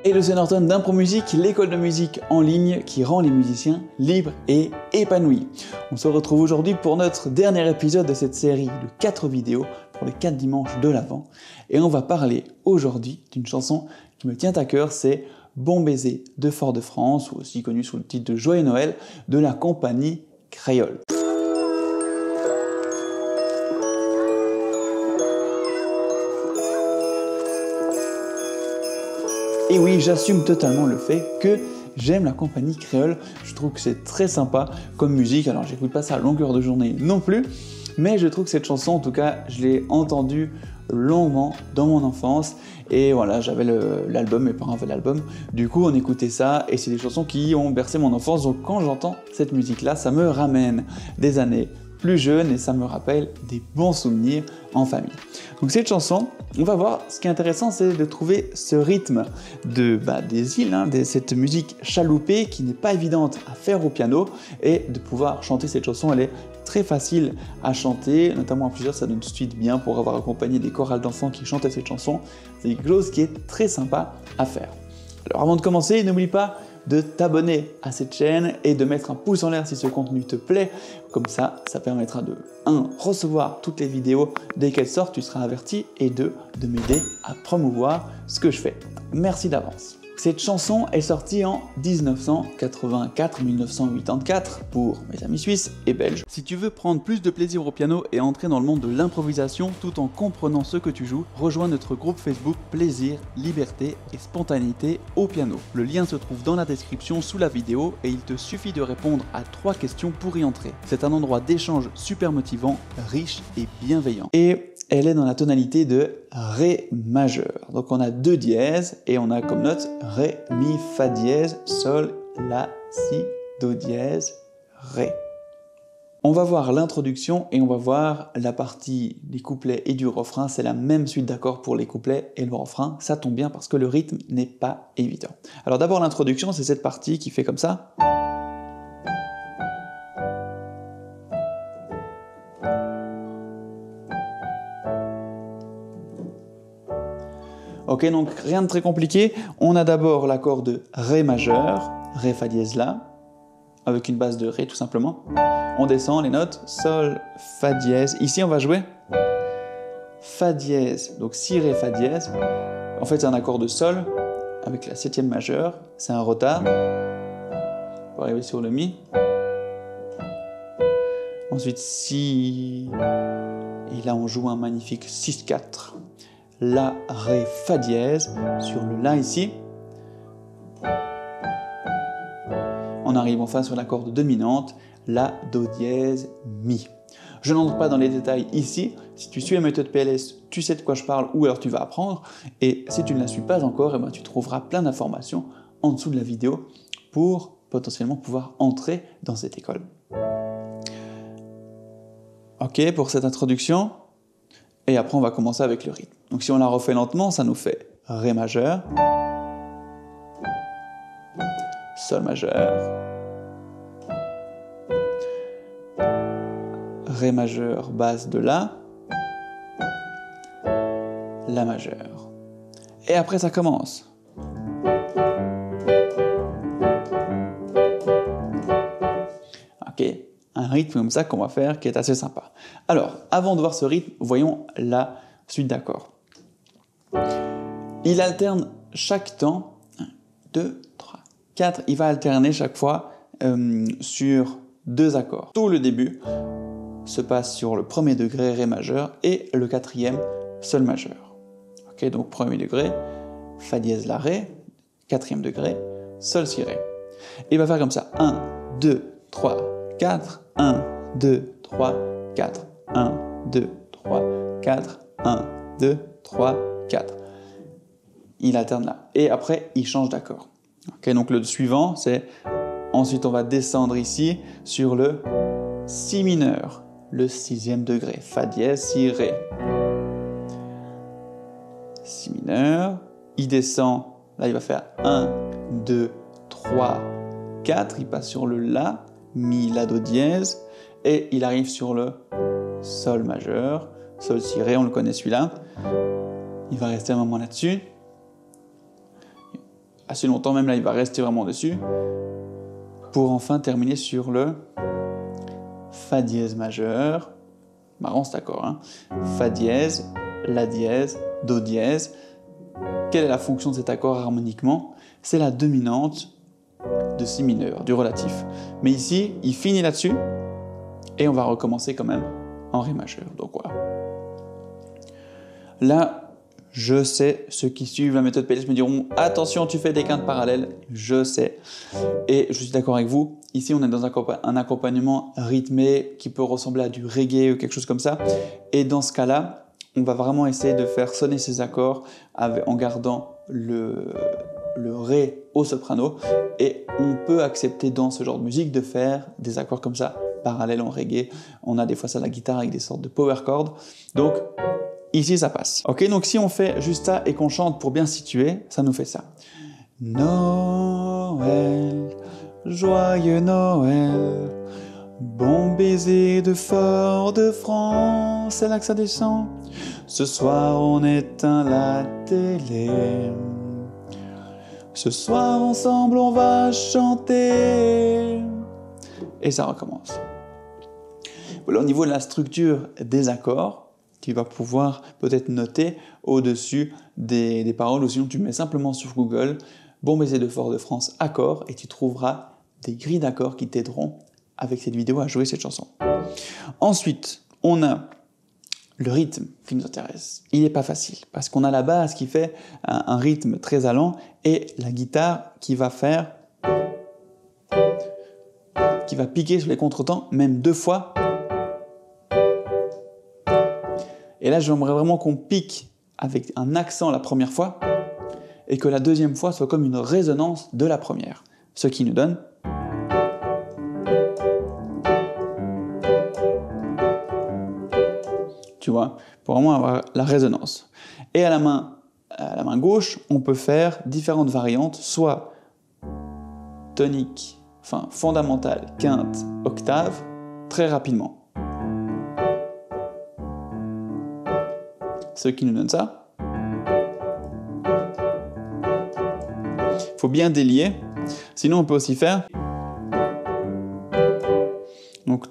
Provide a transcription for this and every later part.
Et le c'est Norton d'Impro Musique, l'école de musique en ligne qui rend les musiciens libres et épanouis. On se retrouve aujourd'hui pour notre dernier épisode de cette série de 4 vidéos pour les 4 dimanches de l'Avent. Et on va parler aujourd'hui d'une chanson qui me tient à cœur, c'est Bon baiser de Fort-de-France, ou aussi connu sous le titre de Joyeux Noël, de la compagnie Créole. Et oui, j'assume totalement le fait que j'aime la compagnie Créole. Je trouve que c'est très sympa comme musique. Alors, j'écoute pas ça à longueur de journée non plus, mais je trouve que cette chanson, en tout cas, je l'ai entendue longuement dans mon enfance. Et voilà, j'avais l'album, mes parents avaient l'album. Du coup, on écoutait ça et c'est des chansons qui ont bercé mon enfance. Donc, quand j'entends cette musique-là, ça me ramène des années plus jeunes et ça me rappelle des bons souvenirs en famille. Donc cette chanson, on va voir, ce qui est intéressant, c'est de trouver ce rythme des îles, cette musique chaloupée qui n'est pas évidente à faire au piano et de pouvoir chanter cette chanson. Elle est très facile à chanter, notamment à plusieurs, ça donne tout de suite bien pour avoir accompagné des chorales d'enfants qui chantaient cette chanson. C'est quelque chose qui est très sympa à faire. Alors avant de commencer, n'oublie pas de t'abonner à cette chaîne et de mettre un pouce en l'air si ce contenu te plaît. Comme ça, ça permettra de 1. Recevoir toutes les vidéos dès qu'elles sortent, tu seras averti, et 2. De m'aider à promouvoir ce que je fais. Merci d'avance. Cette chanson est sortie en 1984-1984 pour mes amis suisses et belges. Si tu veux prendre plus de plaisir au piano et entrer dans le monde de l'improvisation tout en comprenant ce que tu joues, rejoins notre groupe Facebook Plaisir, Liberté et Spontanéité au piano. Le lien se trouve dans la description sous la vidéo et il te suffit de répondre à 3 questions pour y entrer. C'est un endroit d'échange super motivant, riche et bienveillant. Et elle est dans la tonalité de Ré majeur. Donc on a 2 dièses et on a comme note Ré, Mi, Fa dièse, Sol, La, Si, Do dièse, Ré. On va voir l'introduction et on va voir la partie des couplets et du refrain. C'est la même suite d'accords pour les couplets et le refrain. Ça tombe bien parce que le rythme n'est pas évident. Alors d'abord l'introduction, c'est cette partie qui fait comme ça. Ok, donc rien de très compliqué. On a d'abord l'accord de Ré majeur, Ré Fa dièse La, avec une base de Ré tout simplement. On descend les notes, Sol, Fa dièse. Ici on va jouer Fa dièse, donc Si, Ré, Fa dièse. En fait c'est un accord de Sol avec la 7e majeure, c'est un retard pour arriver sur le Mi. Ensuite Si, et là on joue un magnifique 6-4. La, Ré, Fa dièse, sur le La ici. On arrive enfin sur la corde dominante, La, Do dièse, Mi. Je n'entre pas dans les détails ici. Si tu suis la méthode PLS, tu sais de quoi je parle ou alors tu vas apprendre. Et si tu ne la suis pas encore, tu trouveras plein d'informations en dessous de la vidéo pour potentiellement pouvoir entrer dans cette école. Ok, pour cette introduction. Et après, on va commencer avec le rythme. Donc si on la refait lentement, ça nous fait Ré majeur, Sol majeur, Ré majeur, basse de La, La majeur. Et après, ça commence. Ok, un rythme comme ça qu'on va faire qui est assez sympa. Alors, avant de voir ce rythme, voyons la suite d'accords. Il alterne chaque temps, 1, 2, 3, 4, il va alterner chaque fois sur 2 accords. Tout le début se passe sur le 1er degré Ré majeur et le 4e Sol majeur. Ok, donc 1er degré, Fa dièse La Ré, 4e degré, Sol Si Ré. Il va faire comme ça, 1, 2, 3, 4, 1, 2, 3, 4, 1, 2, 3, 4, 1, 2, 3, 4. Il alterne là. Et après, il change d'accord. Okay, donc le suivant, c'est... Ensuite, on va descendre ici sur le Si mineur, le 6e degré. Fa dièse, Si, Ré. Si mineur. Il descend. Là, il va faire 1, 2, 3, 4. Il passe sur le La, Mi, La, Do dièse. Et il arrive sur le Sol majeur. Sol, Si, Ré, on le connaît celui-là. Il va rester un moment là-dessus. assez longtemps, même là il va rester vraiment dessus, pour enfin terminer sur le Fa dièse majeur, marrant cet accord, hein. Fa dièse, La dièse, Do dièse. Quelle est la fonction de cet accord harmoniquement? C'est la dominante de Si mineur, du relatif. Mais ici, il finit là-dessus, et on va recommencer quand même en Ré majeur. Donc voilà. Là, je sais, ceux qui suivent la méthode PLS me diront « Attention, tu fais des quintes parallèles », je sais. Et je suis d'accord avec vous, ici on est dans un accompagnement rythmé qui peut ressembler à du reggae ou quelque chose comme ça. Et dans ce cas-là, on va vraiment essayer de faire sonner ces accords en gardant le Ré au soprano. Et on peut accepter dans ce genre de musique de faire des accords comme ça, parallèles en reggae. On a des fois ça à la guitare avec des sortes de power chords. Donc, ici, ça passe. Ok, donc si on fait juste ça et qu'on chante pour bien situer, ça nous fait ça. Noël, joyeux Noël, bon baiser de Fort-de-France. C'est là que ça descend. Ce soir, on éteint la télé. Ce soir, ensemble, on va chanter. Et ça recommence. Voilà, au niveau de la structure des accords, tu vas pouvoir peut-être noter au-dessus des paroles, ou sinon tu mets simplement sur Google « Bon baiser de Fort-de-France, accords » et tu trouveras des grilles d'accords qui t'aideront avec cette vidéo à jouer cette chanson. Ensuite, on a le rythme qui nous intéresse. Il n'est pas facile, parce qu'on a la basse qui fait un rythme très allant et la guitare qui va piquer sur les contretemps, même 2 fois. Et là, j'aimerais vraiment qu'on pique avec un accent la première fois et que la deuxième fois soit comme une résonance de la première. Ce qui nous donne... Tu vois, pour vraiment avoir la résonance. Et à la main gauche, on peut faire différentes variantes, soit tonique, enfin fondamentale, quinte, octave, très rapidement. Ce qui nous donne ça. Il faut bien délier, sinon on peut aussi faire. Donc,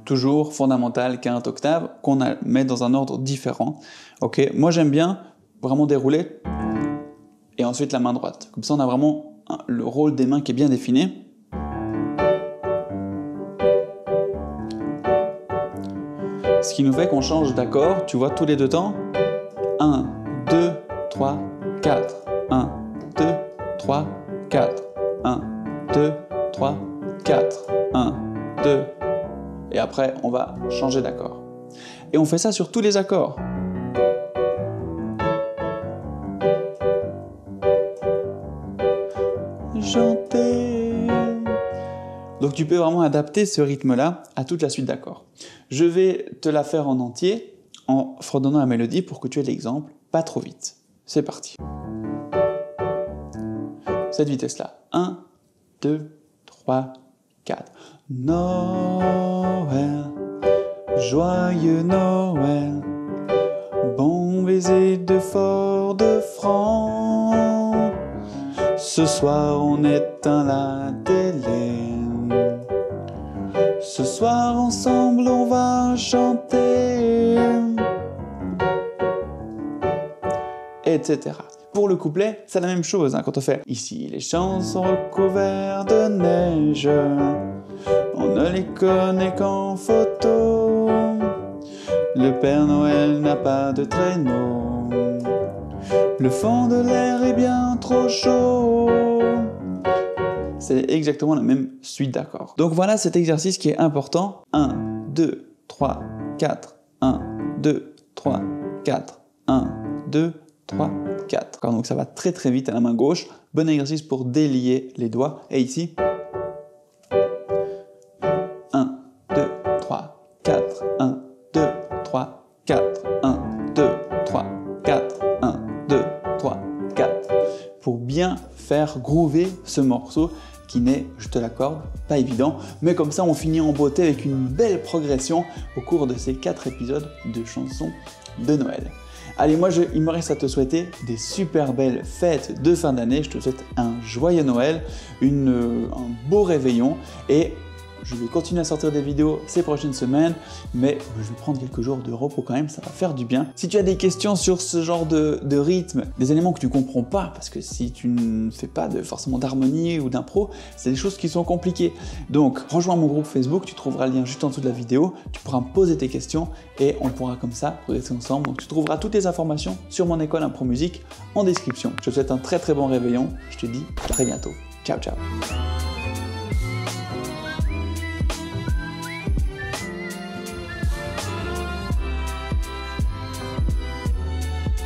toujours fondamental, quinte, octave, qu'on met dans un ordre différent. Ok, moi j'aime bien vraiment dérouler et ensuite la main droite. Comme ça on a vraiment le rôle des mains qui est bien défini. Ce qui nous fait qu'on change d'accord, tu vois, tous les 2 temps. 1, 2, 3, 4. 1, 2, 3, 4. 1, 2, 3, 4. 1, 2. Et après, on va changer d'accord. Et on fait ça sur tous les accords. Chanter. Donc tu peux vraiment adapter ce rythme-là à toute la suite d'accords. Je vais te la faire en entier, en fredonnant la mélodie pour que tu aies l'exemple, pas trop vite. C'est parti. Cette vitesse-là. 1, 2, 3, 4. Noël, joyeux Noël, bon baiser de Fort-de-France. Ce soir on éteint la télé. Ce soir ensemble on va chanter, etc. Pour le couplet, c'est la même chose hein, quand on fait ici les champs sont recouverts de neige, on ne les connaît qu'en photo. Le Père Noël n'a pas de traîneau, le fond de l'air est bien trop chaud. C'est exactement la même suite d'accords. Donc voilà cet exercice qui est important. 1, 2, 3, 4. 1, 2, 3, 4. 1, 2, 3, 4. Donc ça va très très vite à la main gauche. Bon exercice pour délier les doigts. Et ici, 1, 2, 3, 4. 1, 2, 3, 4. 1, 2, 3, 4. 1, 2, 3, 4. Pour bien faire groover ce morceau qui n'est, je te l'accorde, pas évident, mais comme ça on finit en beauté avec une belle progression au cours de ces 4 épisodes de chansons de Noël. Allez, moi, il me reste à te souhaiter des super belles fêtes de fin d'année. Je te souhaite un joyeux Noël, un beau réveillon et je vais continuer à sortir des vidéos ces prochaines semaines, mais je vais prendre quelques jours de repos quand même, ça va faire du bien. Si tu as des questions sur ce genre de rythme, des éléments que tu ne comprends pas, parce que si tu ne fais pas forcément d'harmonie ou d'impro, c'est des choses qui sont compliquées. Donc, rejoins mon groupe Facebook, tu trouveras le lien juste en dessous de la vidéo, tu pourras me poser tes questions et on pourra comme ça progresser ensemble. Donc, tu trouveras toutes les informations sur mon école Impro Musique en description. Je te souhaite un très très bon réveillon, je te dis à très bientôt. Ciao, ciao.